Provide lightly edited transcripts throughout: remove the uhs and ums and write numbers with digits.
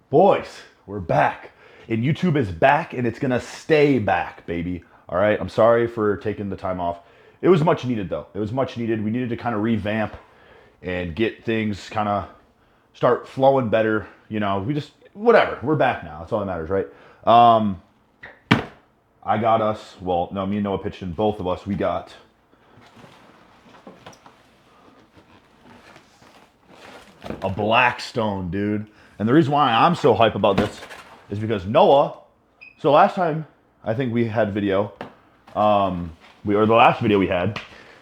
Boys, we're back. And YouTube is back and it's gonna stay back, baby. All right, I'm sorry for taking the time off. It was much needed though. It was much needed. We needed to kind of revamp and get things kind of start flowing better. You know, whatever. We're back now. That's all that matters, right? I got us, well, no, me and Noah pitched in, both of us, we got a Blackstone, dude. And the reason why I'm so hype about this is because Noah, so last time I think we had video, or the last video we had,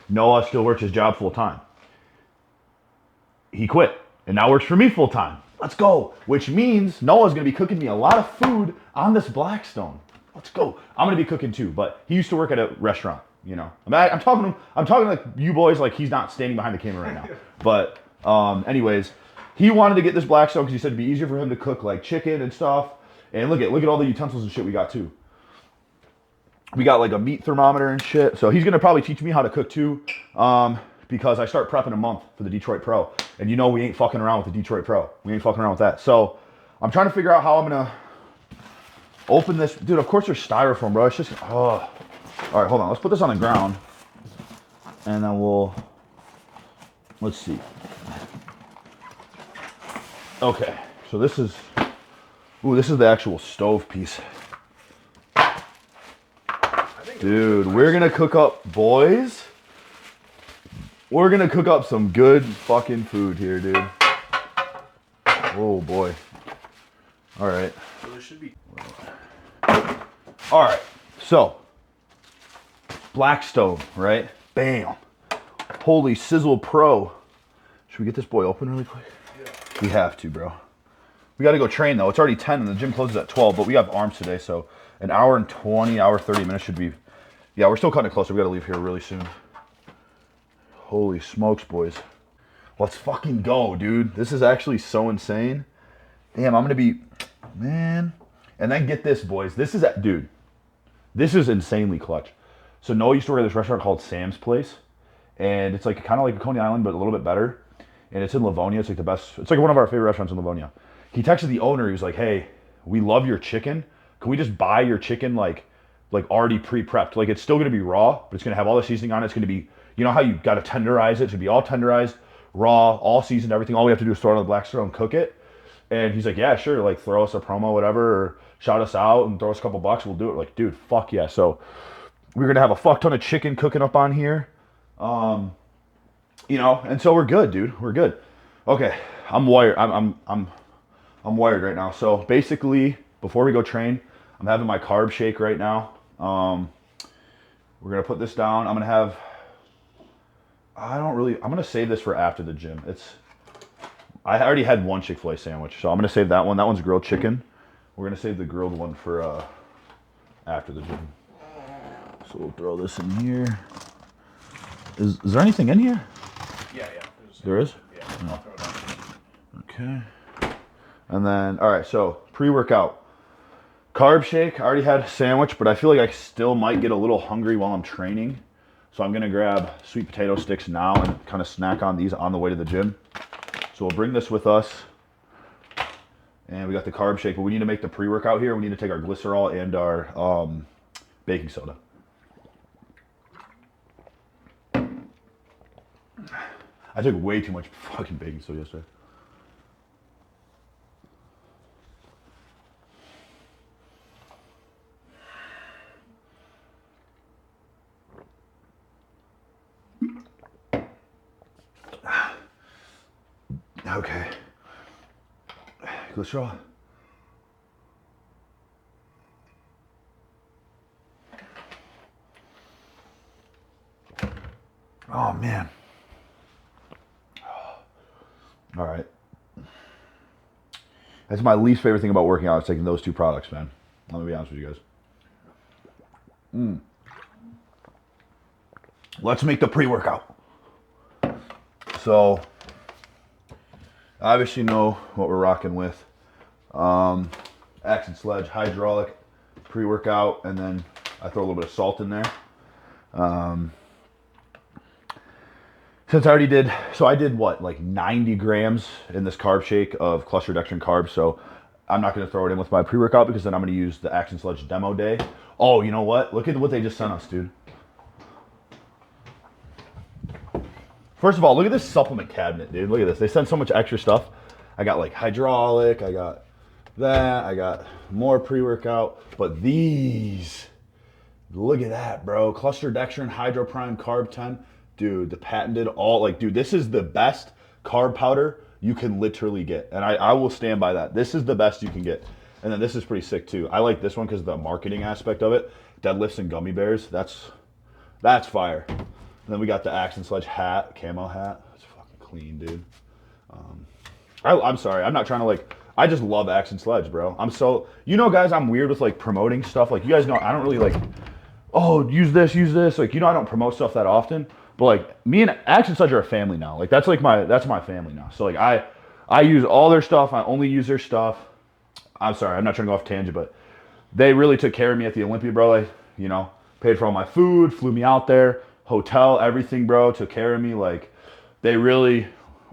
Noah still works his job full time. He quit and now works for me full time. Let's go. Which means Noah's gonna be cooking me a lot of food on this Blackstone. Let's go. I'm gonna be cooking too, but he used to work at a restaurant, you know. I'm talking like you boys, like he's not standing behind the camera right now. But anyways, he wanted to get this Blackstone because he said it'd be easier for him to cook like chicken and stuff. And look at all the utensils and shit we got too. We got like a meat thermometer and shit. So he's gonna probably teach me how to cook too, because I start prepping a month for the Detroit Pro. And you know we ain't fucking around with the Detroit Pro. We ain't fucking around with that. So I'm trying to figure out how I'm gonna open this. Dude, of course there's styrofoam, bro. It's just, oh. All right, hold on. Let's put this on the ground. And then let's see. Okay, so this is the actual stove piece. Dude, we're gonna cook up, boys. We're gonna cook up some good fucking food here, dude. Oh boy. All right. So there should be. All right, so Blackstone, right? Bam. Holy Sizzle Pro. Should we get this boy open really quick? Yeah. We have to, bro. We got to go train though. It's already 10 and the gym closes at 12, but we have arms today, so an hour and 20, hour 30 minutes should be. Yeah, we're still cutting it closer. We got to leave here really soon. Holy smokes, boys. Let's fucking go, dude. This is actually so insane. Damn, I'm going to be, man. And then get this, boys. This is insanely clutch. So Noah used to work at this restaurant called Sam's Place. And it's like kind of like a Coney Island, but a little bit better. And it's in Livonia. It's like the best. It's like one of our favorite restaurants in Livonia. He texted the owner. He was like, "Hey, we love your chicken. Can we just buy your chicken like already pre-prepped? Like it's still gonna be raw, but it's gonna have all the seasoning on it. It's gonna be, you know how you gotta tenderize it. It's gonna be all tenderized, raw, all seasoned, everything. All we have to do is throw it on the Blackstone and cook it." And he's like, "Yeah, sure. Like throw us a promo, whatever, or shout us out and throw us a couple bucks. We'll do it." Like, dude, fuck yeah. So we're gonna have a fuck ton of chicken cooking up on here. You know, and so we're good, dude. We're good. Okay, I'm wired. I'm wired right now. So basically, before we go train, I'm having my carb shake right now. We're gonna put this down. I'm gonna save this for after the gym. I already had one Chick-fil-A sandwich, so I'm gonna save that one. That one's grilled chicken. We're gonna save the grilled one for after the gym. So we'll throw this in here. Is there anything in here? Yeah. There is? Yeah. I'll throw it on. Okay. And then, all right, so pre-workout. Carb shake, I already had a sandwich, but I feel like I still might get a little hungry while I'm training. So I'm gonna grab sweet potato sticks now and kind of snack on these on the way to the gym. So we'll bring this with us. And we got the carb shake, but we need to make the pre-workout here. We need to take our glycerol and our baking soda. I took way too much fucking baking soda yesterday. Okay. Glycerol. Oh man. All right. That's my least favorite thing about working out is taking those two products, man. Let me be honest with you guys. Let's make the pre-workout. So, obviously know what we're rocking with. Axe and Sledge, hydraulic, pre-workout, and then I throw a little bit of salt in there. Since I already I did what, like 90 grams in this carb shake of cluster reduction carbs. So I'm not going to throw it in with my pre-workout because then I'm going to use the Action Sledge demo day. Oh, you know what? Look at what they just sent us, dude. First of all, look at this supplement cabinet, dude. Look at this. They sent so much extra stuff. I got like hydraulic. I got that. I got more pre-workout. But these, look at that, bro. Cluster dextrin, hydroprime, carb 10. Dude, the patented all, like, dude, this is the best carb powder you can literally get. And I will stand by that. This is the best you can get. And then this is pretty sick too. I like this one because of the marketing aspect of it. Deadlifts and gummy bears. That's fire. And then we got the Action Sledge hat, camo hat. It's fucking clean, dude. I'm sorry. I'm not trying to like, I just love Action Sledge, bro. I'm so, you know, guys, I'm weird with like promoting stuff. Like, you guys know, I don't really like, oh, use this. Like, you know, I don't promote stuff that often. But like, me and Action Sledge are a family now. Like, that's my family now. So like, I use all their stuff. I only use their stuff. I'm sorry. I'm not trying to go off tangent, but they really took care of me at the Olympia, bro. Like, you know, paid for all my food, flew me out there. Hotel, everything, bro, took care of me. Like, they really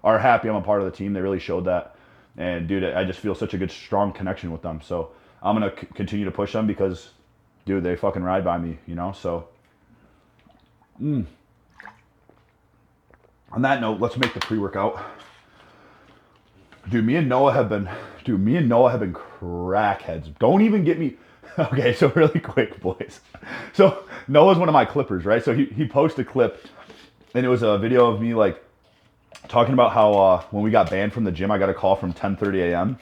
are happy I'm a part of the team. They really showed that. And dude, I just feel such a good, strong connection with them. So I'm going to continue to push them because, dude, they fucking ride by me, you know? So, on that note, let's make the pre-workout. Dude, me and Noah have been crackheads. Don't even get me. Okay, so really quick, boys. So Noah's one of my clippers, right? So he posted a clip, and it was a video of me like talking about how when we got banned from the gym, I got a call from 10:30 a.m.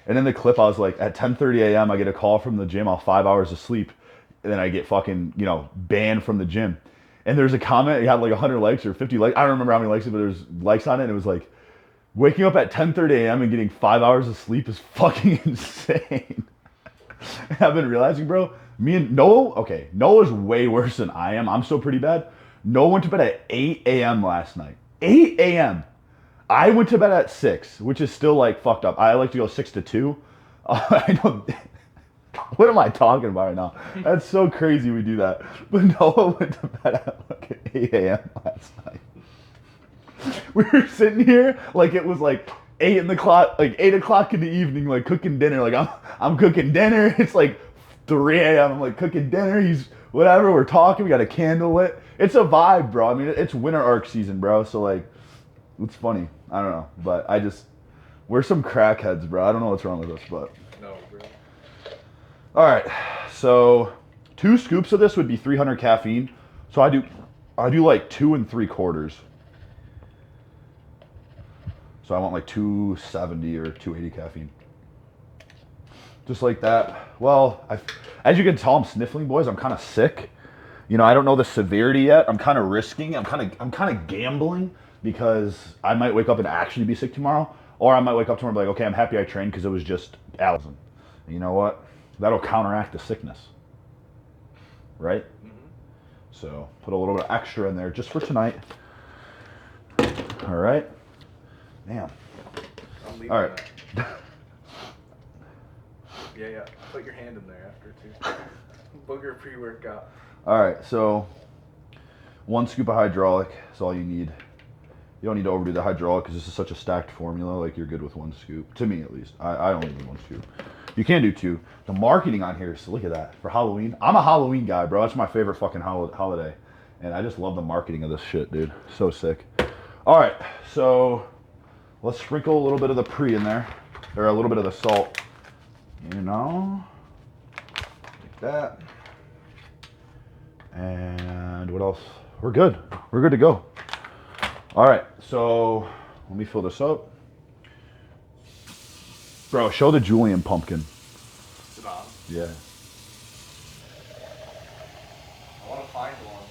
And in the clip, I was like, at 10:30 a.m., I get a call from the gym. I'll 5 hours of sleep, and then I get fucking, you know, banned from the gym. And there's a comment. It had like 100 likes or 50 likes. I don't remember how many likes, but there's likes on it. And it was like, waking up at 10:30 a.m. and getting 5 hours of sleep is fucking insane. And I've been realizing, bro, me and Noah, okay, Noah's way worse than I am. I'm still pretty bad. Noah went to bed at 8 a.m. last night. 8 a.m. I went to bed at 6, which is still like fucked up. I like to go 6 to 2. I don't, what am I talking about right now? That's so crazy we do that. But Noah went to bed at like 8 a.m. last night. We were sitting here like it was like 8 o'clock in the evening, like cooking dinner. Like I'm cooking dinner. It's like 3 a.m. I'm like cooking dinner. He's whatever. We're talking. We got a candle lit. It's a vibe, bro. I mean, it's winter arc season, bro. So like, it's funny. I don't know, but we're some crackheads, bro. I don't know what's wrong with us, but. No, bro. All right. So 2 scoops of this would be 300 caffeine. So I do like 2 3/4. So I want like 270 or 280 caffeine. Just like that. Well, as you can tell, I'm sniffling, boys. I'm kind of sick. You know, I don't know the severity yet. I'm kind of risking. I'm kind of gambling because I might wake up and actually be sick tomorrow, or I might wake up tomorrow and be like, okay, I'm happy I trained because it was just allergen. You know what? That'll counteract the sickness, right? Mm-hmm. So put a little bit of extra in there just for tonight. All right. Damn. All right. Yeah. Put your hand in there after too. Booger pre-workout. All right. So 1 scoop of hydraulic is all you need. You don't need to overdo the hydraulic because this is such a stacked formula. Like, you're good with 1 scoop. To me, at least. I only need 1 scoop. You can do 2. The marketing on here, so look at that. For Halloween. I'm a Halloween guy, bro. That's my favorite fucking holiday. And I just love the marketing of this shit, dude. So sick. All right. So let's sprinkle a little bit of the pre in there. Or a little bit of the salt. You know. Like that. And what else? We're good. We're good to go. All right, so let me fill this up. Bro, show the Julian pumpkin. Is it on? Yeah. I want to find one.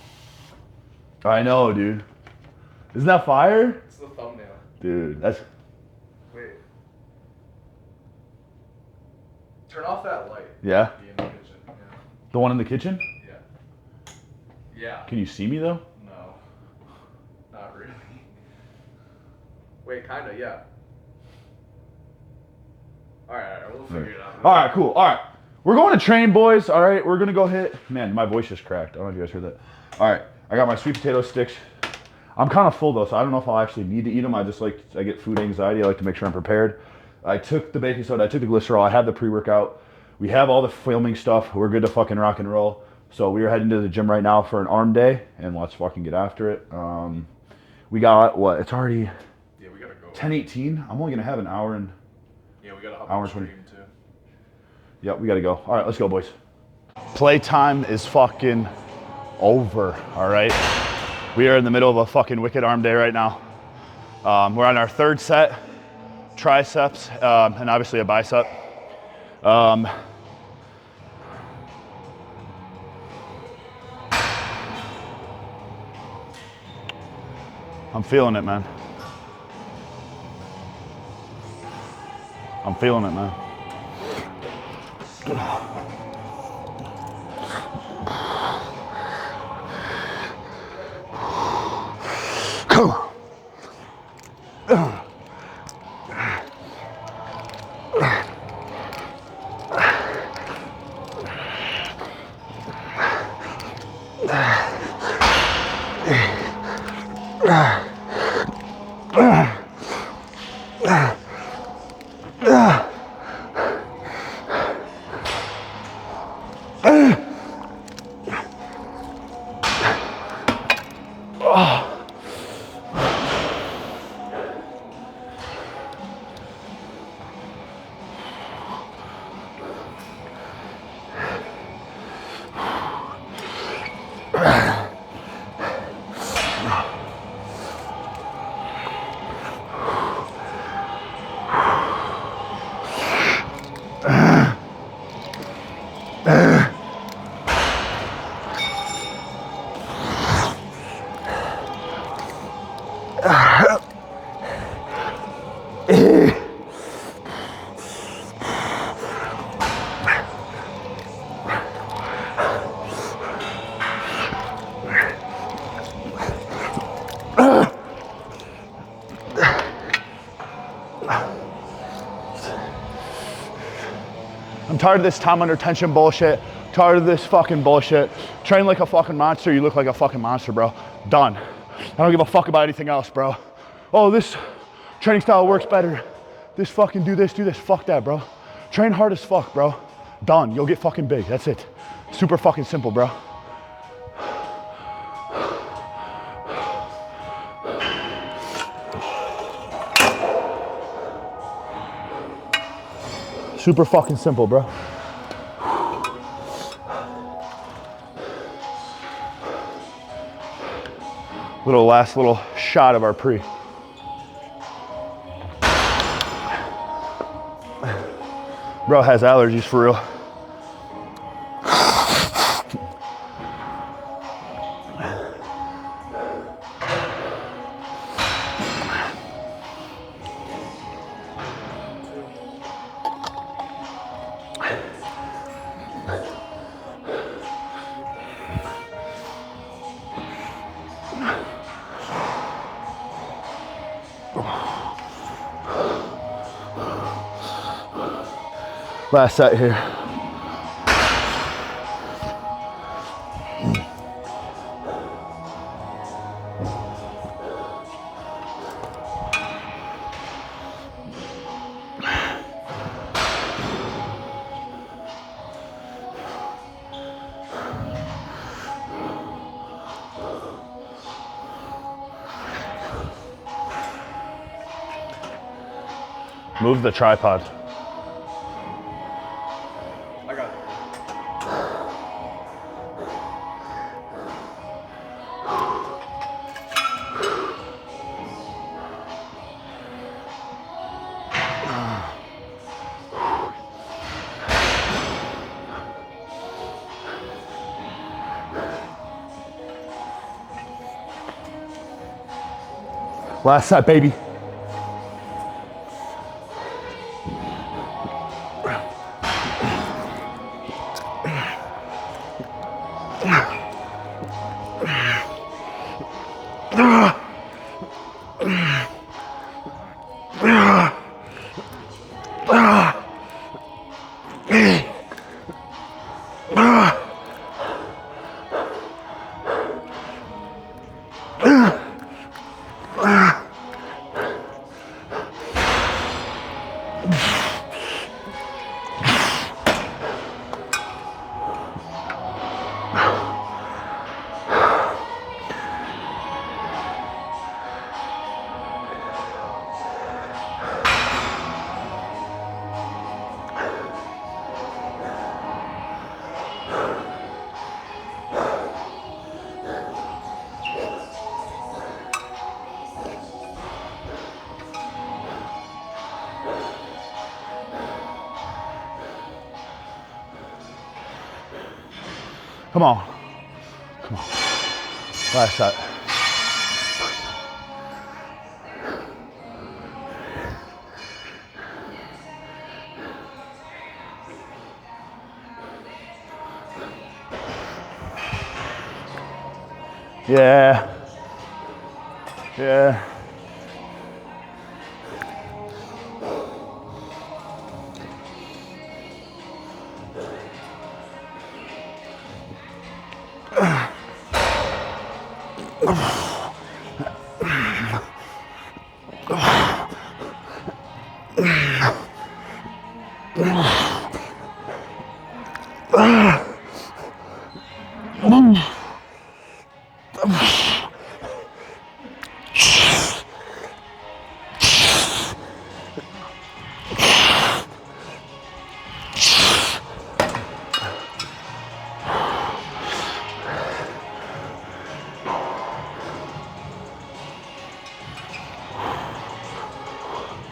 I know, dude. Isn't that fire? It's the thumbnail. Dude, that's... Wait. Turn off that light. Yeah? In the kitchen. Yeah. The one in the kitchen? Yeah. Can you see me, though? No. Not really. Wait, kinda, yeah. Alright, we'll figure it out. Alright, cool. Alright. We're going to train, boys. Alright, we're going to go hit... Man, my voice just cracked. I don't know if you guys heard that. Alright, I got my sweet potato sticks. I'm kind of full, though, so I don't know if I'll actually need to eat them. I get food anxiety. I like to make sure I'm prepared. I took the baking soda, I took the glycerol, I have the pre-workout. We have all the filming stuff. We're good to fucking rock and roll. So we are heading to the gym right now for an arm day, and let's fucking get after it. We got what? It's already 10:18. I'm only gonna have an hour and we gotta hop hour on stream 20. too. Yep, we gotta go. All right, let's go, boys. Playtime is fucking over. All right, we are in the middle of a fucking wicked arm day right now. We're on our third set, triceps, and obviously a bicep. I'm feeling it, man. I'm feeling it, man. I'm tired of this time under tension bullshit. Tired of this fucking bullshit. Train like a fucking monster, you look like a fucking monster, bro. Done. I don't give a fuck about anything else, bro. Oh, this training style works better. This fucking do this. Fuck that, bro. Train hard as fuck, bro. Done. You'll get fucking big. That's it. Super fucking simple, bro. Super fucking simple, bro. Last little shot of our pre. Bro has allergies for real. Last set here. Move the tripod. I got it. Last set, baby. Come on. Come on. Last set. Yeah. Yeah.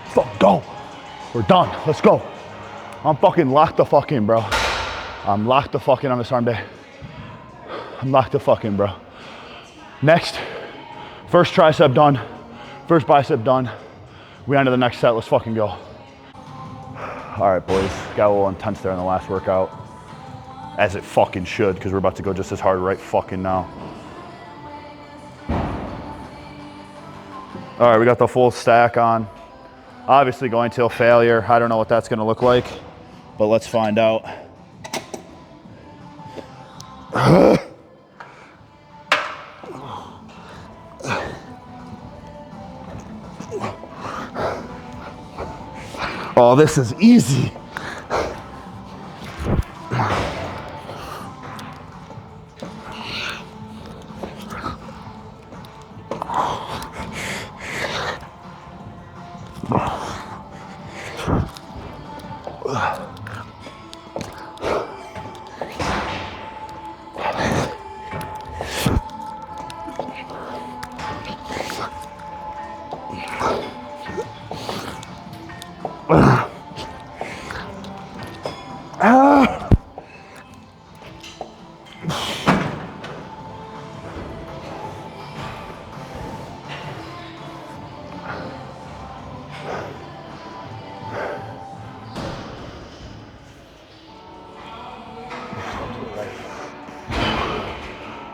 Fuck, go. We're done. Let's go. I'm fucking locked the fuck in, bro. I'm locked the fuck in on this arm day. I'm locked the fuck in, bro. Next, first tricep done, first bicep done. We on to the next set. Let's fucking go. All right, boys. Got a little intense there in the last workout. As it fucking should, because we're about to go just as hard right fucking now. All right, we got the full stack on. Obviously going till failure. I don't know what that's gonna look like, but let's find out. Oh, this is easy.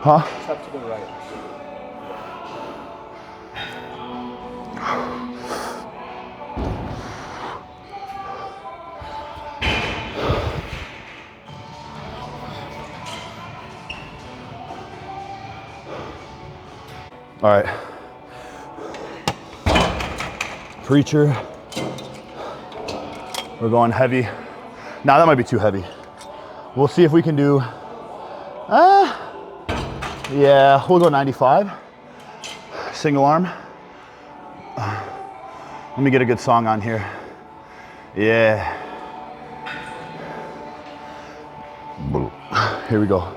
Huh? Step to the right. All right. Preacher. We're going heavy. Nah, that might be too heavy. We'll see if we can do, yeah, we'll go 95. Single arm. Let me get a good song on here. Yeah. Here we go.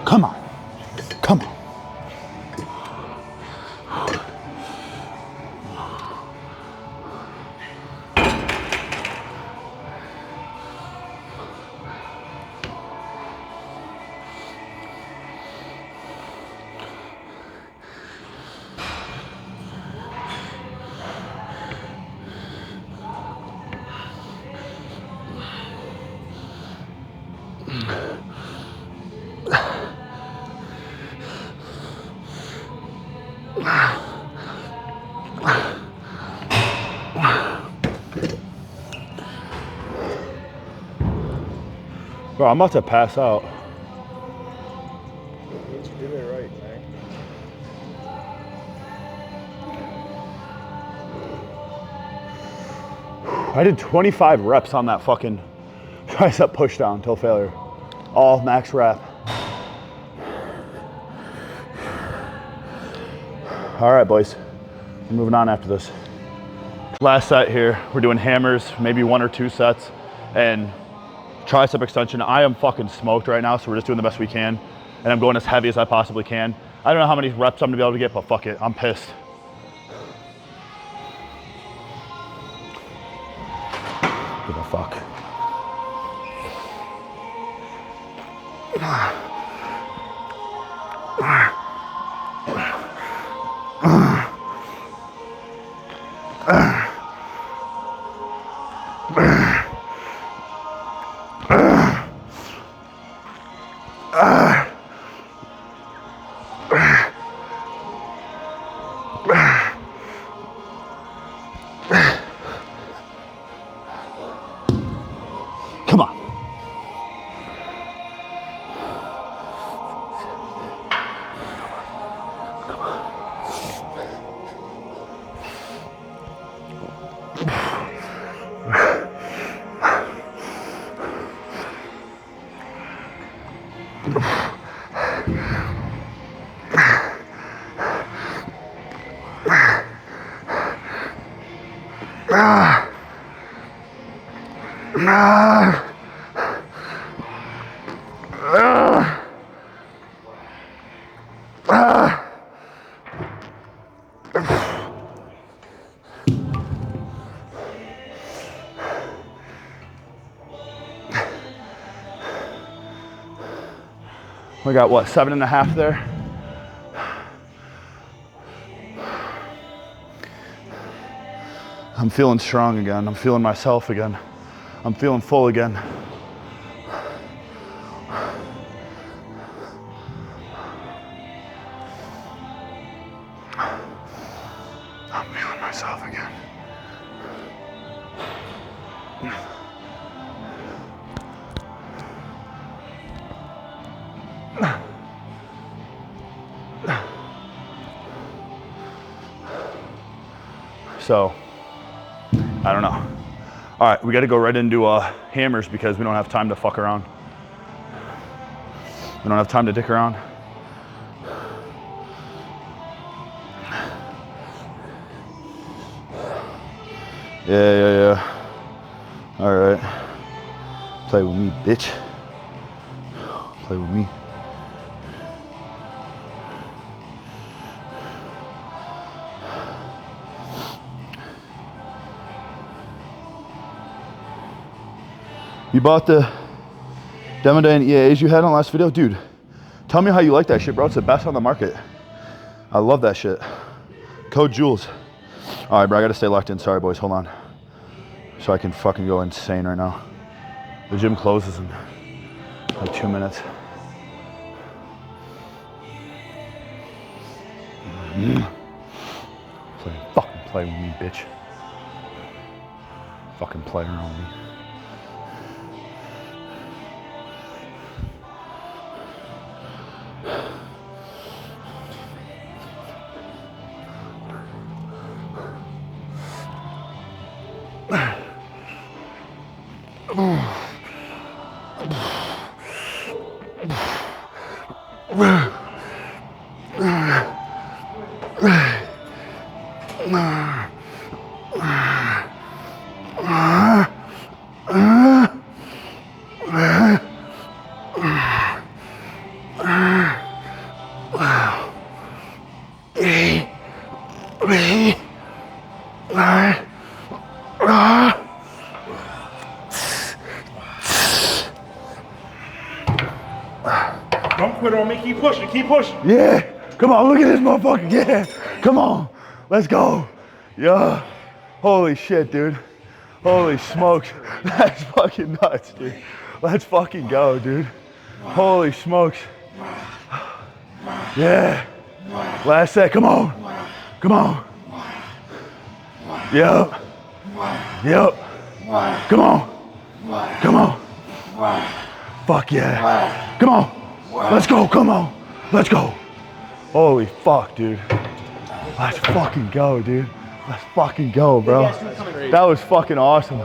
Come on. Come on. Bro, I'm about to pass out. You did it right, man. I did 25 reps on that fucking tricep push down until failure. All max rep. All right, boys. We're moving on after this. Last set here, we're doing hammers, maybe 1 or 2 sets, and tricep extension. I am fucking smoked right now, so we're just doing the best we can, and I'm going as heavy as I possibly can. I don't know how many reps I'm gonna be able to get, but fuck it, I'm pissed. Give a fuck. Come on. We got what, 7.5 there? I'm feeling strong again. I'm feeling myself again. I'm feeling full again. I'm feeling myself again. So, I don't know. All right, we got to go right into hammers because we don't have time to fuck around. We don't have time to dick around. Yeah. All right. Play with me, bitch. Play with me. You bought the Demodan EAAs you had on the last video? Dude, tell me how you like that shit, bro. It's the best on the market. I love that shit. Code JULES. All right, bro, I gotta stay locked in. Sorry, boys, hold on. So I can fucking go insane right now. The gym closes in like 2 minutes. Fucking play with me, bitch. Fucking play around with me. Don't quit on me. Keep pushing. Keep pushing. Yeah, come on, look at this motherfucker. Yeah, come on, let's go. Yeah, holy shit, dude. Holy smokes, that's fucking nuts, dude. Let's fucking go, dude. Holy smokes. Yeah, last set, come on. Come on. Yep. Yep. Come on. Come on. Fuck yeah. Come on. Let's go, come on. Let's go. Holy fuck, dude. Let's fucking go, dude. Let's fucking go, bro. That was fucking awesome.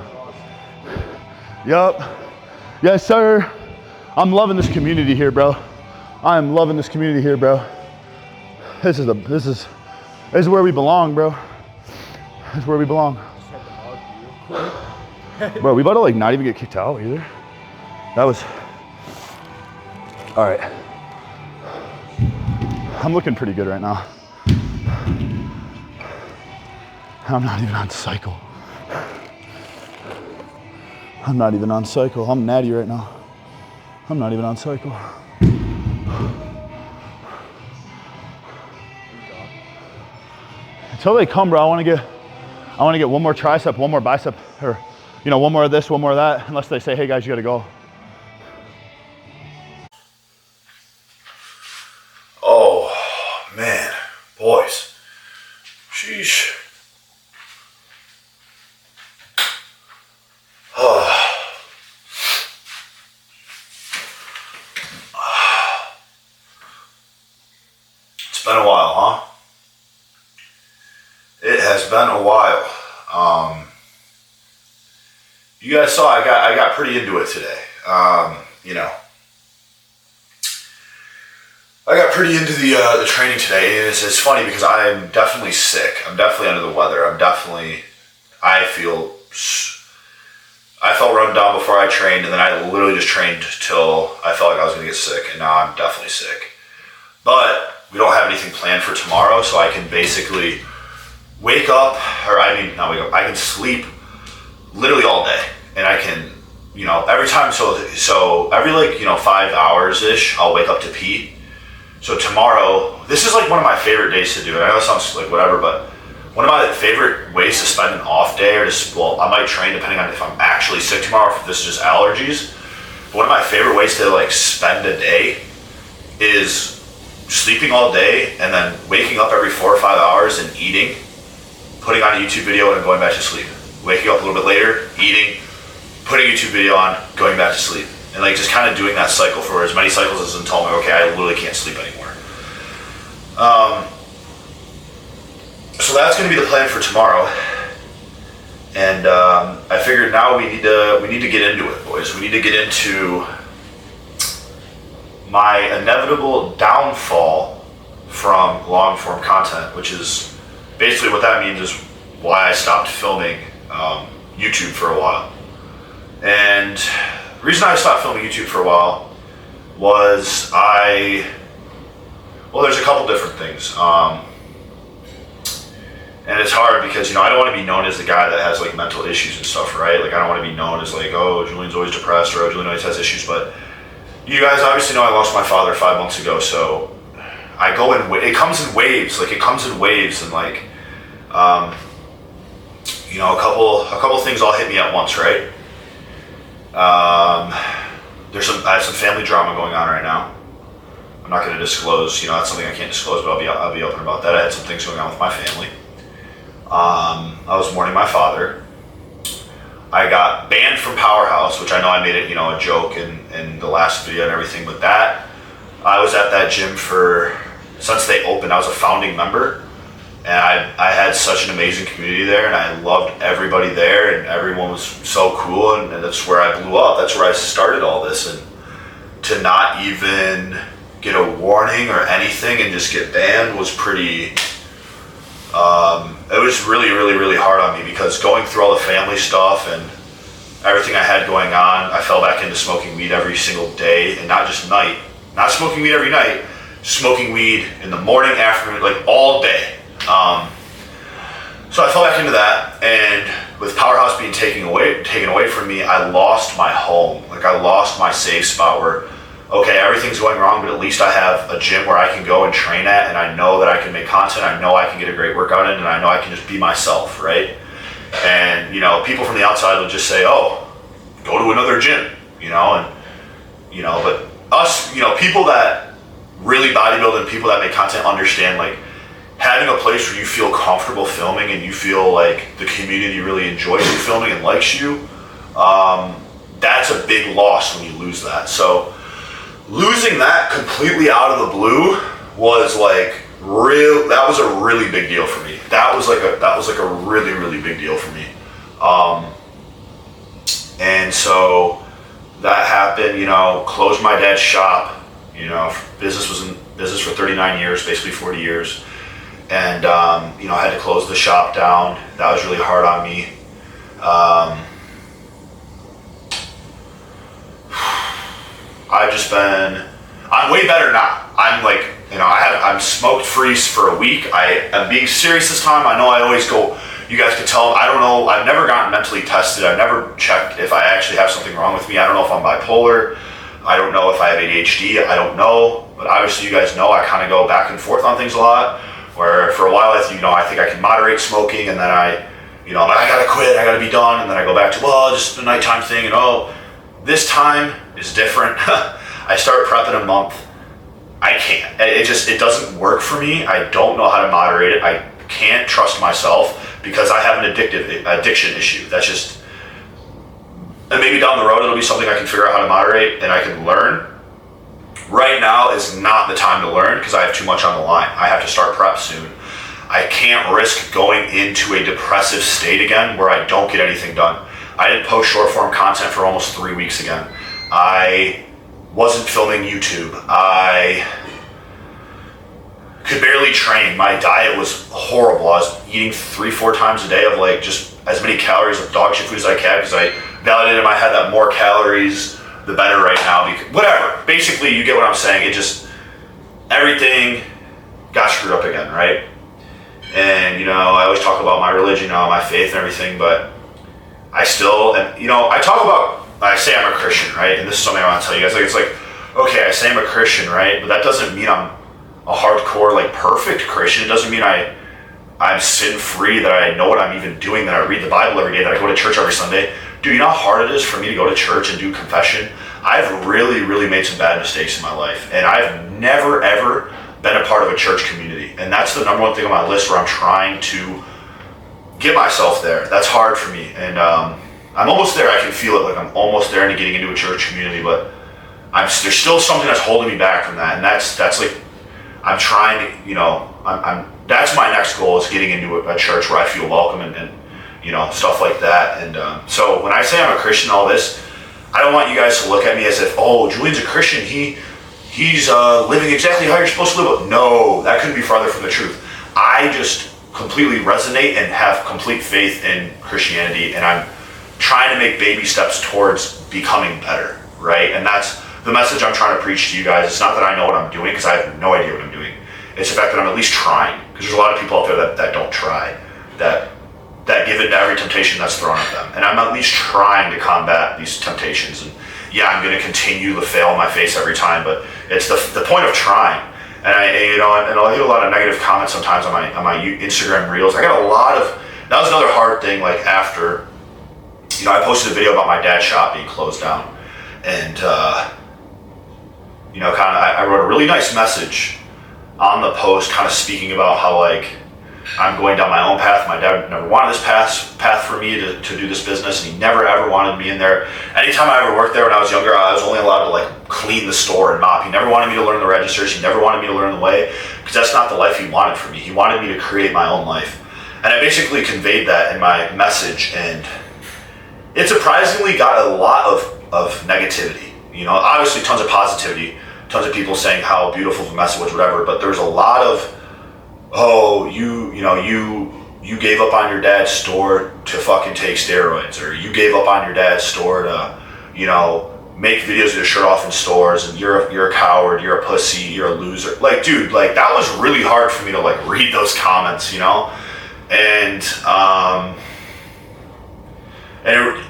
Yup. Yes, sir. I'm loving this community here, bro. I am loving this community here, bro. This is where we belong, bro. This is where we belong. Bro, we about to like not even get kicked out either. That was, all right. I'm looking pretty good right now. I'm not even on cycle. I'm not even on cycle. I'm natty right now. I'm not even on cycle. Until they come, bro, I want to get one more tricep, one more bicep, or you know, one more of this, one more of that, unless they say, hey guys, you gotta go. Oh man, boys. Sheesh. It's been a while, huh? It has been a while. You guys saw I got pretty into it today. You know, I got pretty into the training today, and it's funny because I'm definitely sick. I'm definitely under the weather. I felt run down before I trained, and then I literally just trained till I felt like I was gonna get sick, and now I'm definitely sick. But we don't have anything planned for tomorrow, so I can basically wake up, or I mean, not wake up, I can sleep literally all day. And I can, you know, every time, so every like, you know, 5 hours-ish, I'll wake up to pee. So tomorrow, this is like one of my favorite days to do it. I know it sounds like whatever, but one of my favorite ways to spend an off day, or just, well, I might train depending on if I'm actually sick tomorrow, if this is just allergies. But one of my favorite ways to like spend a day is sleeping all day and then waking up every 4 or 5 hours and eating, putting on a YouTube video and going back to sleep. Waking up a little bit later, eating, putting a YouTube video on, going back to sleep. And like just kind of doing that cycle for as many cycles as until I'm like, okay, I literally can't sleep anymore. So that's gonna be the plan for tomorrow. And I figured now we need to get into it, boys. We need to get into my inevitable downfall from long form content, which is basically what that means is why I stopped filming YouTube for a while. And the reason I stopped filming YouTube for a while was there's a couple different things. And it's hard because, you know, I don't want to be known as the guy that has like mental issues and stuff, right? Like I don't want to be known as like, oh, Julian's always depressed, or oh, Julian always has issues. But you guys obviously know I lost my father 5 months ago, so I go in, it comes in waves, and like, you know, a couple things all hit me at once, right? I have some family drama going on right now. I'm not going to disclose, you know, that's something I can't disclose, but I'll be open about that. I had some things going on with my family. I was mourning my father. I got banned from Powerhouse, which I know I made it, you know, a joke in the last video and everything, but that, I was at that gym since they opened. I was a founding member, and I had such an amazing community there, and I loved everybody there, and everyone was so cool, and that's where I blew up. That's where I started all this, and to not even get a warning or anything and just get banned was pretty, it was really, really, really hard on me, because going through all the family stuff and everything I had going on, I fell back into smoking weed every single day, and not just night, not smoking weed every night, smoking weed in the morning, afternoon, like all day. So I fell back into that, and with Powerhouse being taken away from me, I lost my home. Like I lost my safe spot where, okay, everything's going wrong, but at least I have a gym where I can go and train at, and I know that I can make content, I know I can get a great workout in, and I know I can just be myself, right? And, you know, people from the outside will just say, oh, go to another gym, you know, and, you know, but us, you know, people that really bodybuild and people that make content understand, like, having a place where you feel comfortable filming and you feel like the community really enjoys you filming and likes you, that's a big loss when you lose that. So losing that completely out of the blue was like that was a really big deal for me. That was like a really, really big deal for me. And so that happened, you know, closed my dad's shop, you know, business was in business for 39 years, basically 40 years. And, you know, I had to close the shop down. That was really hard on me. I'm way better now. I'm like, you know, I'm smoked free for a week. I am being serious this time. I know I always go, you guys can tell, I don't know, I've never gotten mentally tested. I've never checked if I actually have something wrong with me. I don't know if I'm bipolar. I don't know if I have ADHD. I don't know. But obviously you guys know I kind of go back and forth on things a lot. Where for a while, I think I can moderate smoking, and then I gotta quit, I gotta be done, and then I go back to, well, just a nighttime thing, and oh, this time is different. I start prep in a month. I can't. It doesn't work for me. I don't know how to moderate it. I can't trust myself because I have an addiction issue. That's just, and maybe down the road it'll be something I can figure out how to moderate and I can learn. Right now is not the time to learn because I have too much on the line. I have to start prep soon. I can't risk going into a depressive state again where I don't get anything done. I didn't post short form content for almost 3 weeks again. I wasn't filming YouTube. I could barely train. My diet was horrible. I was eating 3-4 times a day of like just as many calories of dog shit food as I can because I validated in my head that more calories the better right now. Because, whatever. Basically, you get what I'm saying. It just, everything got screwed up again, right? And, you know, I always talk about my religion, my faith and everything, but I still, and, you know, I say I'm a Christian, right? And this is something I want to tell you guys. Like, it's like, okay, I say I'm a Christian, right? But that doesn't mean I'm a hardcore, like, perfect Christian. It doesn't mean I'm sin-free, that I know what I'm even doing, that I read the Bible every day, that I go to church every Sunday. Dude, you know how hard it is for me to go to church and do confession? I've really, really made some bad mistakes in my life. And I've never, ever been a part of a church community. And that's the number one thing on my list where I'm trying to get myself there. That's hard for me. And I'm almost there. I can feel it. Like I'm almost there into getting into a church community. But there's still something that's holding me back from that. And that's like, I'm trying to, you know, that's my next goal, is getting into a church where I feel welcome and you know, stuff like that. And so when I say I'm a Christian, all this, I don't want you guys to look at me as if, oh, Julian's a Christian, he's living exactly how you're supposed to live. No, that couldn't be farther from the truth. I just completely resonate and have complete faith in Christianity, and I'm trying to make baby steps towards becoming better, right? And that's the message I'm trying to preach to you guys. It's not that I know what I'm doing, because I have no idea what I'm doing. It's the fact that I'm at least trying, because there's a lot of people out there that don't try, that give in to every temptation that's thrown at them. And I'm at least trying to combat these temptations. And yeah, I'm going to continue to fail in my face every time, but it's the point of trying. And I'll get a lot of negative comments sometimes on my Instagram reels. I got a lot of, that was another hard thing, like after, you know, I posted a video about my dad's shop being closed down. And, you know, I wrote a really nice message on the post, kind of speaking about how, like, I'm going down my own path. My dad never wanted this path for me to do this business, and he never ever wanted me in there. Anytime I ever worked there when I was younger, I was only allowed to like clean the store and mop. He never wanted me to learn the registers. He never wanted me to learn the way, because that's not the life he wanted for me. He wanted me to create my own life. And I basically conveyed that in my message, and it surprisingly got a lot of negativity. You know, obviously tons of positivity, tons of people saying how beautiful the message was, whatever, but there was a lot of, oh, you gave up on your dad's store to fucking take steroids, or you gave up on your dad's store to, you know, make videos with your shirt off in stores, and you're a coward, you're a pussy, you're a loser. Like, dude, like, that was really hard for me to like read those comments, you know? And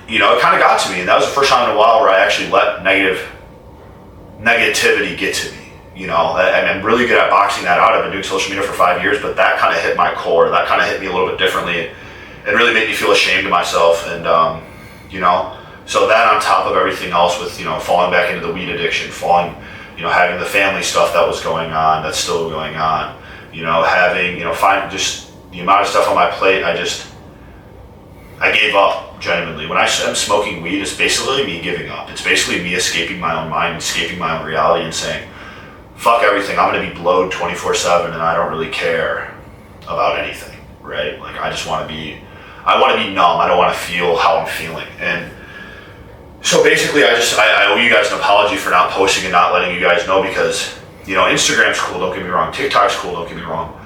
you know, it kind of got to me, and that was the first time in a while where I actually let negativity get to me. You know, and I'm really good at boxing that out. I've been doing social media for 5 years, but that kind of hit my core. That kind of hit me a little bit differently, and really made me feel ashamed of myself. And, you know, so that on top of everything else with, you know, falling back into the weed addiction, you know, having the family stuff that was going on, that's still going on, you know, having, you know, just the amount of stuff on my plate, I gave up. genuinely. When I'm smoking weed, it's basically me giving up. It's basically me escaping my own mind, escaping my own reality, and saying, fuck everything, I'm gonna be blowed 24/7 and I don't really care about anything, right? Like I want to be numb. I don't want to feel how I'm feeling. And so basically I owe you guys an apology for not posting and not letting you guys know, because, you know, Instagram's cool, don't get me wrong. TikTok's cool, don't get me wrong.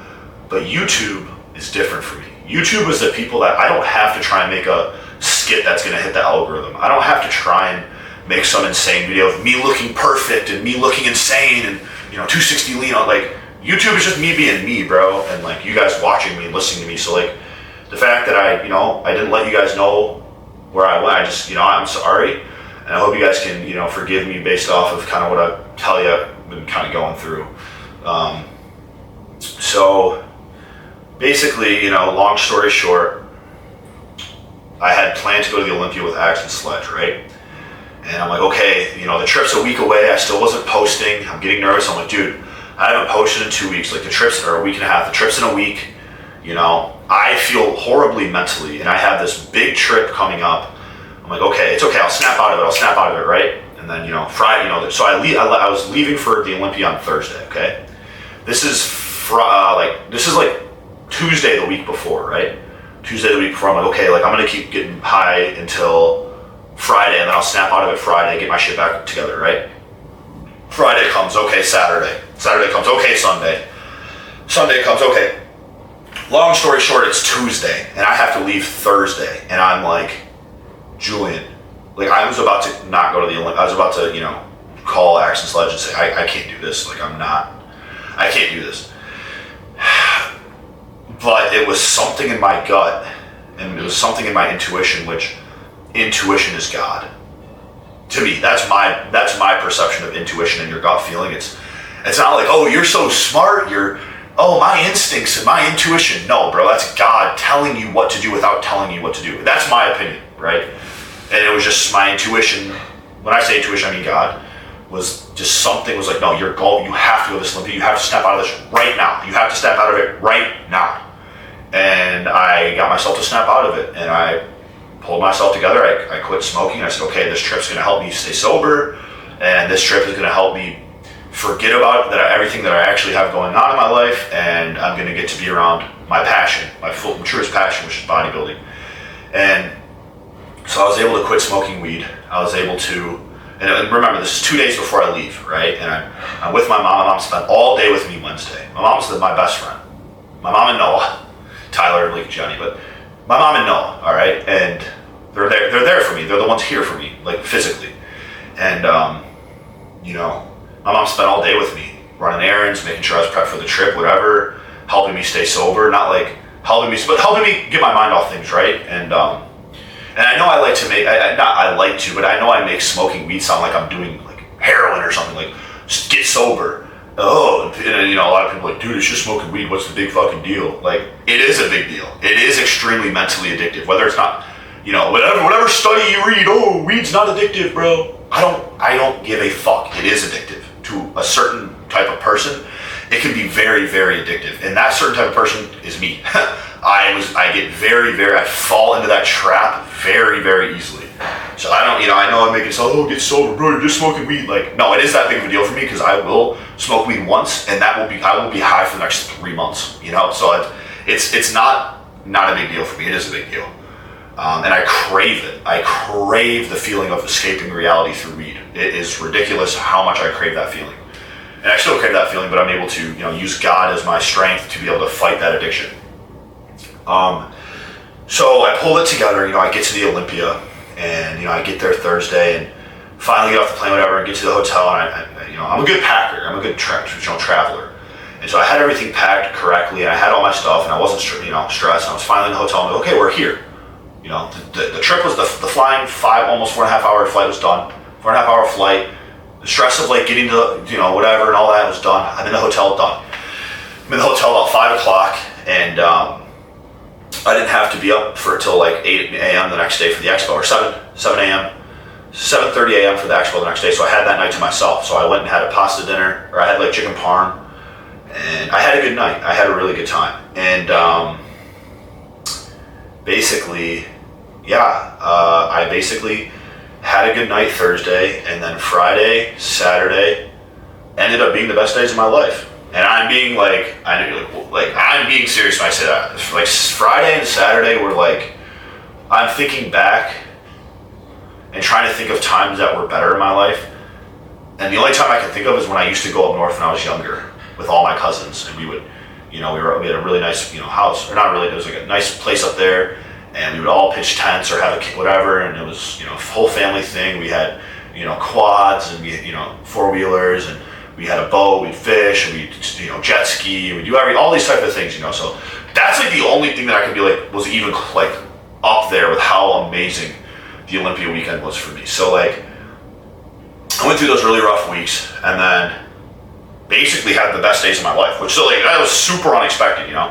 But YouTube is different for me. YouTube is the people that I don't have to try and make a skit that's gonna hit the algorithm. I don't have to try and make some insane video of me looking perfect and me looking insane and, you know, 260 lean on. Like, YouTube is just me being me, bro, and like you guys watching me and listening to me. So like the fact that I didn't let you guys know where I went, I just, you know, I'm sorry. And I hope you guys can, you know, forgive me based off of kind of what I tell you I've been kind of going through. So basically, you know, long story short, I had planned to go to the Olympia with Axe and Sledge, right? And I'm like, okay, you know, the trip's a week away. I still wasn't posting. I'm getting nervous. I'm like, dude, I haven't posted in 2 weeks. Like the trips are a week and a half. The trip's in a week. You know, I feel horribly mentally, and I have this big trip coming up. I'm like, okay, it's okay. I'll snap out of it, right? And then, you know, Friday, you know, so I was leaving for the Olympia on Thursday, okay? This is like Tuesday the week before, right? Tuesday the week before, I'm like, okay, like I'm gonna keep getting high until Friday, and then I'll snap out of it Friday, get my shit back together, right? Friday comes, okay, Saturday. Saturday comes, okay, Sunday. Sunday comes, okay. Long story short, it's Tuesday, and I have to leave Thursday, and I'm like, Julian, like I was about to not go to the Olympics. I was about to, you know, call Axe and Sledge and say, I can't do this. Like I can't do this. But it was something in my gut, and it was something in my intuition, which intuition is God. To me, that's my perception of intuition and your gut feeling. It's not like, oh, you're so smart, my instincts and my intuition. No, bro, that's God telling you what to do without telling you what to do. That's my opinion, right? And it was just my intuition. When I say intuition, I mean God. Was just something was like, no, your goal, you have to go to this Olympia. You have to step out of this right now. You have to step out of it right now. And I got myself to snap out of it, and I pulled myself together. I quit smoking. I said, okay, this trip's gonna help me stay sober, and this trip is gonna help me forget about everything that I actually have going on in my life, and I'm gonna get to be around my passion, my truest passion, which is bodybuilding. And so I was able to quit smoking weed. I was able to, and remember, this is 2 days before I leave, right? And I'm with my mom. My mom spent all day with me Wednesday. My mom's my best friend. My mom and Noah, Tyler, Blake, Johnny, but my mom and Noah, all right? And they're there for me. They're the ones here for me, like physically. And, you know, my mom spent all day with me, running errands, making sure I was prepped for the trip, whatever, helping me stay sober, not like helping me, but helping me get my mind off things, right? And I know I like to make, but I know I make smoking weed sound like I'm doing like heroin or something, like just get sober. Oh, and you know, a lot of people are like, dude, it's just smoking weed. What's the big fucking deal? Like, it is a big deal. It is extremely mentally addictive. Whether it's not, you know, whatever study you read, oh, weed's not addictive, bro. I don't give a fuck. It is addictive to a certain type of person. It can be very, very addictive, and that certain type of person is me. I fall into that trap very, very easily. So I don't, you know, I know I'm making it so, oh, get sober, bro, you're just smoking weed. Like, no, it is that big of a deal for me, because I will smoke weed once, and I will be high for the next 3 months, you know? So it's not a big deal for me. It is a big deal. And I crave it. I crave the feeling of escaping reality through weed. It is ridiculous how much I crave that feeling. And I still crave that feeling, but I'm able to, you know, use God as my strength to be able to fight that addiction. So I pulled it together, you know, I get to the Olympia, and, you know, I get there Thursday, and finally get off the plane, whatever, and get to the hotel, and you know, I'm a good packer, I'm a good traveler. And so I had everything packed correctly, and I had all my stuff, and I wasn't, stressed, and I was finally in the hotel, and I'm like, okay, we're here. You know, the trip was the flying almost 4.5 hour flight was done, 4.5 hour flight. The stress of like getting to, you know, whatever and all that was done. I'm in the hotel, done. I'm in the hotel about 5 o'clock, and I didn't have to be up till like 8 a.m. the next day for the expo, or 7 a.m., 7:30 a.m. for the expo the next day. So I had that night to myself. So I went and had a pasta dinner, or I had like chicken parm, and I had a good night. I had a really good time. And basically, yeah, I basically had a good night Thursday, and then Friday, Saturday ended up being the best days of my life. And I'm being like, I'm being serious when I say that. Like Friday and Saturday were like, I'm thinking back and trying to think of times that were better in my life. And the only time I can think of is when I used to go up north when I was younger with all my cousins, and we would, we had a really nice, house, or not really, it was like a nice place up there, and we would all pitch tents or have a whatever, and it was, a whole family thing. We had, quads, and we, four-wheelers, and we had a boat, we'd fish, and we'd, jet ski, and we'd do all these type of things, so that's like the only thing that I could be like, was even like up there with how amazing the Olympia weekend was for me. So like, I went through those really rough weeks, and then basically had the best days of my life, which that was super unexpected, And then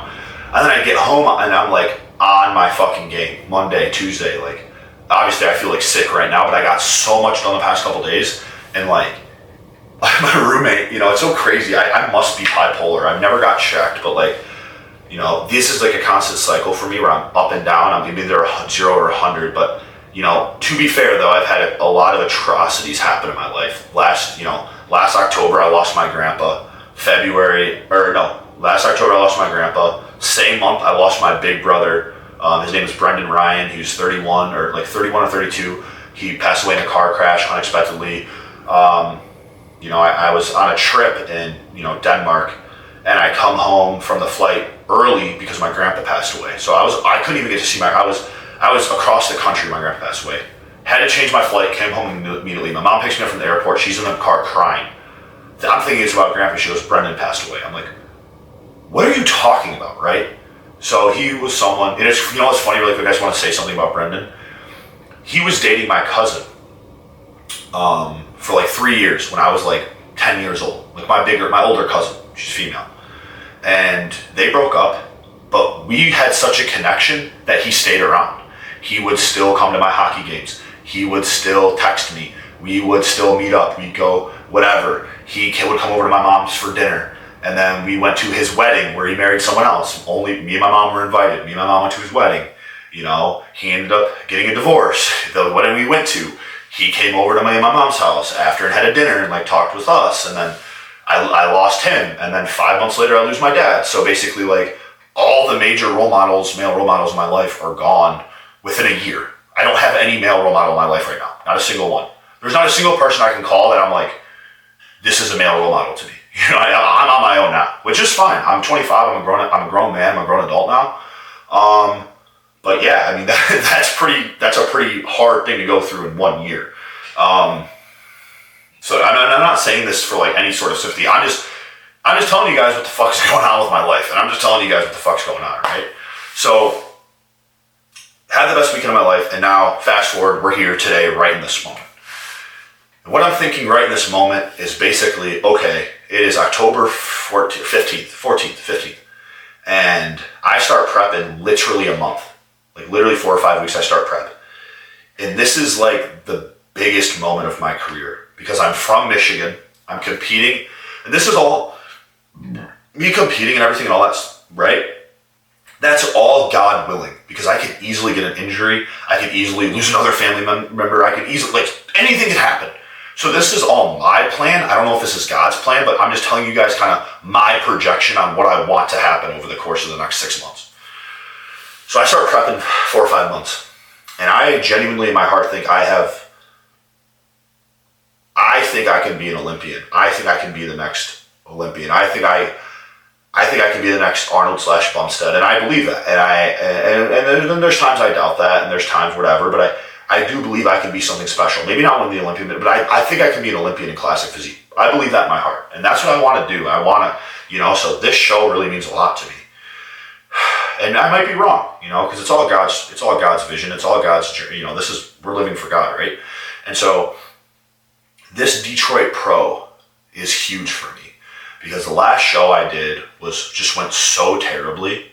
I get home and I'm like on my fucking game, Monday, Tuesday, like obviously I feel like sick right now, but I got so much done the past couple days, and like my roommate, it's so crazy. I must be bipolar. I've never got checked, but like, this is like a constant cycle for me where I'm up and down. I'm either 0 or 100, but to be fair though, I've had a lot of atrocities happen in my life. Last October I lost my grandpa. Last October I lost my grandpa. Same month I lost my big brother. His name is Brendan Ryan. He was 31 or 32. He passed away in a car crash unexpectedly. I was on a trip in, Denmark, and I come home from the flight early because my grandpa passed away. So I couldn't even get to see I was across the country when my grandpa passed away. Had to change my flight, came home immediately. My mom picks me up from the airport. She's in the car crying. I'm thinking it's about grandpa. She goes, Brendan passed away. I'm like, what are you talking about, right? So he was someone, and it's, it's funny, really quick, I just want to say something about Brendan. He was dating my cousin for like 3 years when I was like 10 years old. Like my older cousin, she's female. And they broke up, but we had such a connection that he stayed around. He would still come to my hockey games. He would still text me. We would still meet up. We'd go whatever. He would come over to my mom's for dinner. And then we went to his wedding where he married someone else. Only me and my mom were invited. Me and my mom went to his wedding. He ended up getting a divorce. The wedding we went to, he came over to my mom's house after and had a dinner and talked with us. And then I lost him. And then 5 months later, I lose my dad. So basically all the major male role models in my life are gone within a year. I don't have any male role model in my life right now. Not a single one. There's not a single person I can call that I'm like, this is a male role model to me. I'm on my own now, which is fine. I'm 25. I'm a grown man. I'm a grown adult now. But yeah, I mean that's a pretty hard thing to go through in 1 year. So I'm not saying this for any sort of sympathy. I'm just telling you guys what the fuck's going on with my life, and I'm just telling you guys what the fuck's going on, right? So had the best weekend of my life, and now fast forward, we're here today, right in this moment. And what I'm thinking right in this moment is basically, okay, it is October 15th, and I start prepping literally a month. Literally 4 or 5 weeks I start prep. And this is the biggest moment of my career because I'm from Michigan, I'm competing, and this is all me competing and everything and all that, right? That's all God willing because I could easily get an injury, I could easily lose another family member, I could easily, anything could happen. So this is all my plan. I don't know if this is God's plan, but I'm just telling you guys kind of my projection on what I want to happen over the course of the next 6 months. So I start prepping 4 or 5 months, and I genuinely in my heart think I think I can be an Olympian. I think I can be the next Olympian. I think I can be the next Arnold / Bumstead, and I believe that. And then there's times I doubt that, and there's times whatever, but I do believe I can be something special. Maybe not win the Olympian, but I think I can be an Olympian in classic physique. I believe that in my heart, and that's what I want to do. I want to, so this show really means a lot to me. And I might be wrong, because it's all God's vision. It's all God's, we're living for God, right? And so this Detroit Pro is huge for me because the last show I did went so terribly,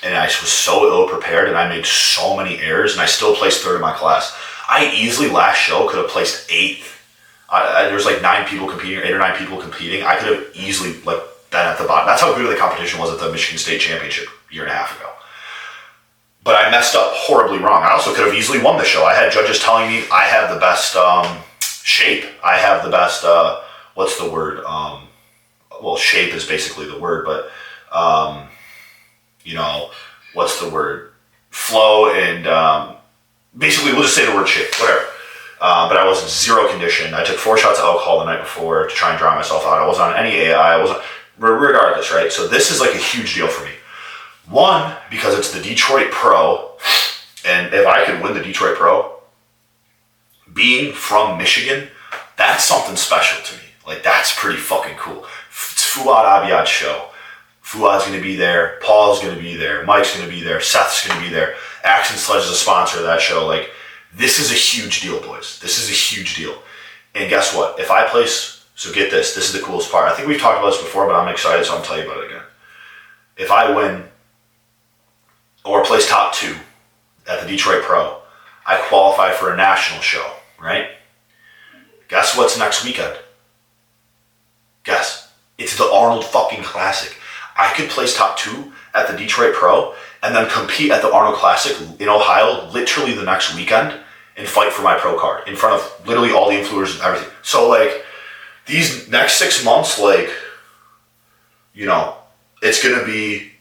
and I was so ill prepared, and I made so many errors, and I still placed third in my class. I easily last show could have placed 8th. There was 9 people competing, or 8 or 9 people competing. I could have easily been at the bottom. That's how good the competition was at the Michigan State Championship a year and a half ago. but I messed up horribly wrong. I also could have easily won the show. I had judges telling me I have the best shape. I have the best, what's the word? Well, shape is basically the word, but, you know, what's the word? Flow and basically we'll just say the word shape, whatever. But I was in zero condition. I took 4 shots of alcohol the night before to try and dry myself out. I wasn't on any AI. I wasn't, regardless, right? So this is like a huge deal for me. One, because it's the Detroit Pro, and if I could win the Detroit Pro, being from Michigan, that's something special to me. Like, that's pretty fucking cool. It's Fuad Abiyad's show. Fuad's going to be there. Paul's going to be there. Mike's going to be there. Seth's going to be there. Action Sledge is a sponsor of that show. Like, this is a huge deal, boys. This is a huge deal. And guess what? If I place, so get this. This is the coolest part. I think we've talked about this before, but I'm excited, so I'm telling you about it again. If I win or place top 2 at the Detroit Pro, I qualify for a national show, right? Guess what's next weekend? Guess. It's the Arnold fucking Classic. I could place top 2 at the Detroit Pro and then compete at the Arnold Classic in Ohio literally the next weekend and fight for my pro card in front of literally all the influencers and everything. So like these next 6 months, like, you know, it's going to be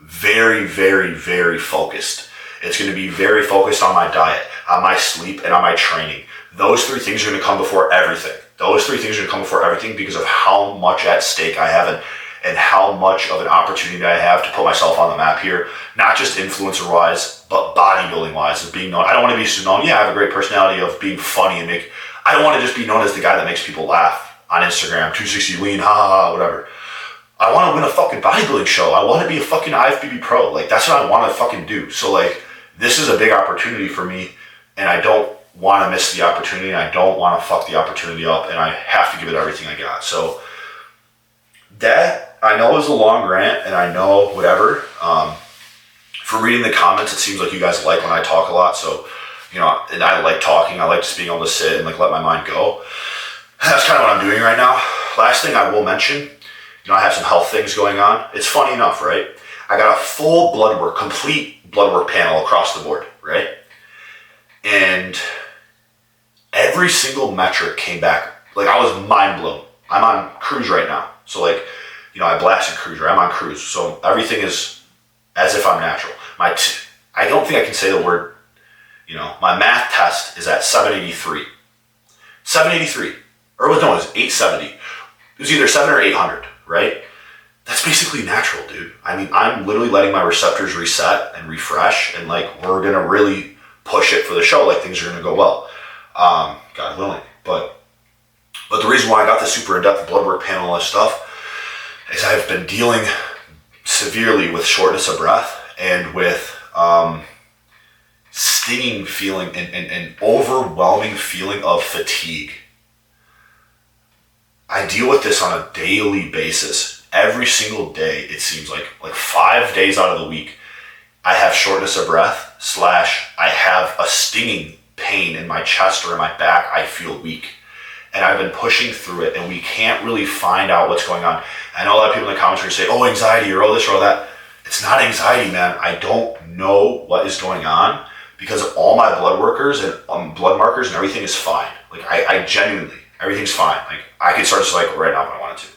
very, very, very focused. It's going to be very focused on my diet, on my sleep, and on my training. Those 3 things are going to come before everything. Those 3 things are going to come before everything because of how much at stake I have and how much of an opportunity I have to put myself on the map here, not just influencer-wise, but bodybuilding-wise, of being known. I don't want to be so known. Yeah, I have a great personality of being funny and I don't want to just be known as the guy that makes people laugh on Instagram, 260 lean, ha ha ha, whatever. I want to win a fucking bodybuilding show. I want to be a fucking IFBB pro. Like, that's what I want to fucking do. So, like, this is a big opportunity for me, and I don't want to miss the opportunity, and I don't want to fuck the opportunity up, and I have to give it everything I got. So, that, I know is a long rant, and I know whatever. For reading the comments, it seems like you guys like when I talk a lot, so, you know, and I like talking. I like just being able to sit and, like, let my mind go. That's kind of what I'm doing right now. Last thing I will mention, you know, I have some health things going on. It's funny enough, right? I got a full blood work, complete blood work panel across the board, right? And every single metric came back. Like, I was mind blown. I'm on cruise right now. So, like, you know, I blasted cruise, right? I'm on cruise. So everything is as if I'm natural. I don't think I can say the word, you know, my math test is at 783. 783. Or no, it was 870. It was either 7 or 800, right? That's basically natural, dude. I mean, I'm literally letting my receptors reset and refresh, and like, we're going to really push it for the show. Like, things are going to go well. God willing. But the reason why I got the super in-depth blood work panel and all this stuff is I've been dealing severely with shortness of breath and with stinging feeling and overwhelming feeling of fatigue. I deal with this on a daily basis. Every single day, it seems like 5 days out of the week, I have shortness of breath / I have a stinging pain in my chest or in my back. I feel weak. And I've been pushing through it, and we can't really find out what's going on. I know a lot of people in the comments are going to say, oh, anxiety, or oh, this, or oh, that. It's not anxiety, man. I don't know what is going on because all my blood workers and blood markers and everything is fine. Like, I genuinely, everything's fine. Like, I could start a cycle right now if I wanted to.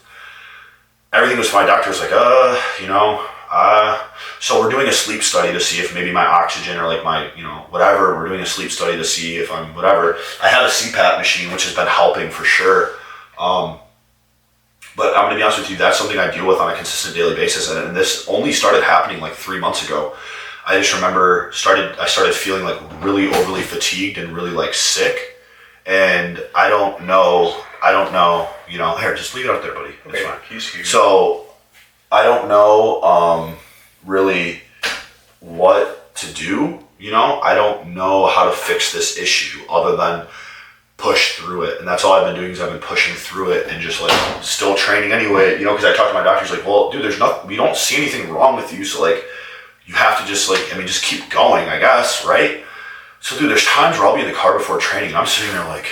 Everything was fine. Doctor was like, so we're doing a sleep study to see if maybe my oxygen or like my, you know, whatever. We're doing a sleep study to see if I'm whatever. I have a CPAP machine, which has been helping for sure. But I'm going to be honest with you, that's something I deal with on a consistent daily basis. And this only started happening like 3 months ago. I just remember I started feeling like really overly fatigued and really like sick. And I don't know, you know, here, just leave it out there, buddy. It's fine. He's here. So I don't know really what to do, you know? I don't know how to fix this issue other than push through it. And that's all I've been doing is I've been pushing through it and just like still training anyway, you know, because I talked to my doctors like, well, dude, we don't see anything wrong with you. So like, you have to just like, just keep going, I guess, right? So dude, there's times where I'll be in the car before training and I'm sitting there like,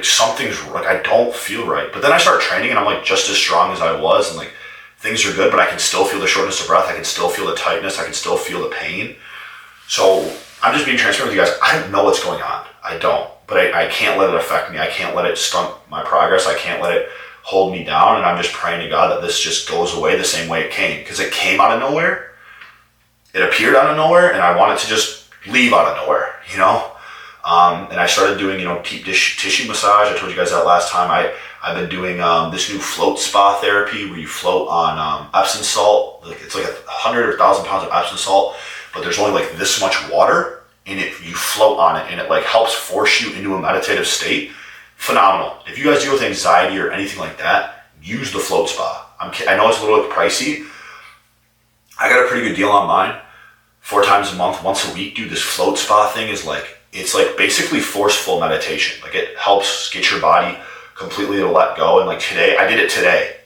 something's like, I don't feel right. But then I start training and I'm like just as strong as I was and like things are good, but I can still feel the shortness of breath. I can still feel the tightness. I can still feel the pain. So I'm just being transparent with you guys. I don't know what's going on. I don't. But I can't let it affect me. I can't let it stunt my progress. I can't let it hold me down. And I'm just praying to God that this just goes away the same way it came. Because it came out of nowhere. It appeared out of nowhere. And I wanted to just leave out of nowhere, you know? And I started doing, deep tissue massage. I told you guys that last time. I've been doing this new float spa therapy where you float on Epsom salt. It's like 100 or 1,000 pounds of Epsom salt, but there's only like this much water, and you float on it, and it like helps force you into a meditative state. Phenomenal. If you guys deal with anxiety or anything like that, use the float spa. I know it's a little bit pricey. I got a pretty good deal on mine. 4 times a month, once a week, dude. This float spa thing is it's like basically forceful meditation. Like it helps get your body completely to let go. And like today, I did it today,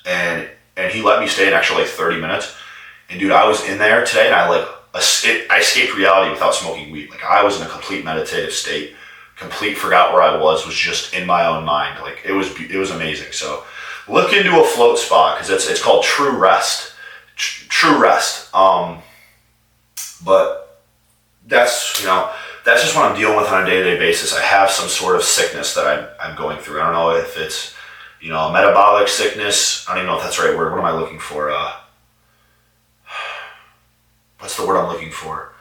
and he let me stay an extra like 30 minutes. And dude, I was in there today, and I escaped reality without smoking weed. Like I was in a complete meditative state, forgot where I was just in my own mind. Like it was amazing. So look into a float spa because it's called True Rest. True Rest. But that's just what I'm dealing with on a day-to-day basis. I have some sort of sickness that I'm going through. I don't know if it's, a metabolic sickness. I don't even know if that's the right word. What am I looking for? What's the word I'm looking for?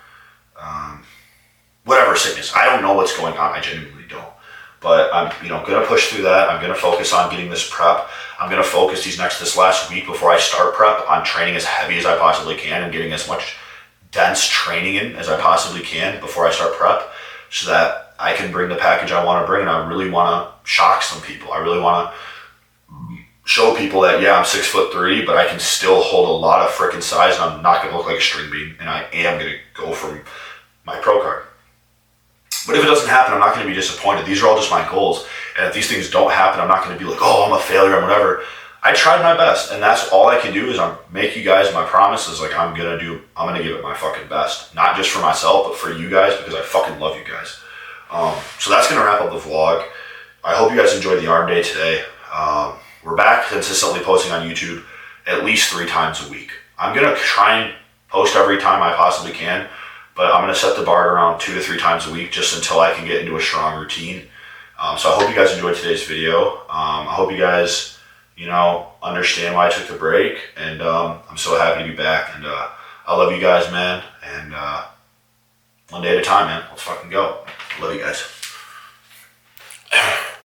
Whatever sickness. I don't know what's going on. I genuinely don't. But I'm, going to push through that. I'm going to focus on getting this prep. I'm going to focus this last week before I start prep on training as heavy as I possibly can and getting as much dense training in as I possibly can before I start prep, so that I can bring the package I want to bring. And I really want to shock some people. I really want to show people that, yeah, I'm 6'3", but I can still hold a lot of freaking size, and I'm not going to look like a string bean, and I am going to go from my pro card. But if it doesn't happen, I'm not going to be disappointed. These are all just my goals. And if these things don't happen, I'm not going to be like, oh, I'm a failure and whatever. I tried my best, and that's all I can do is make you guys my promises. Like I'm gonna give it my fucking best, not just for myself, but for you guys, because I fucking love you guys. So that's gonna wrap up the vlog. I hope you guys enjoyed the arm day today. We're back consistently posting on YouTube at least 3 times a week. I'm gonna try and post every time I possibly can, but I'm gonna set the bar around 2 to 3 times a week just until I can get into a strong routine. So I hope you guys enjoyed today's video. I hope you guys understand why I took the break, and I'm so happy to be back, and I love you guys, man, and one day at a time, man. Let's fucking go. Love you guys.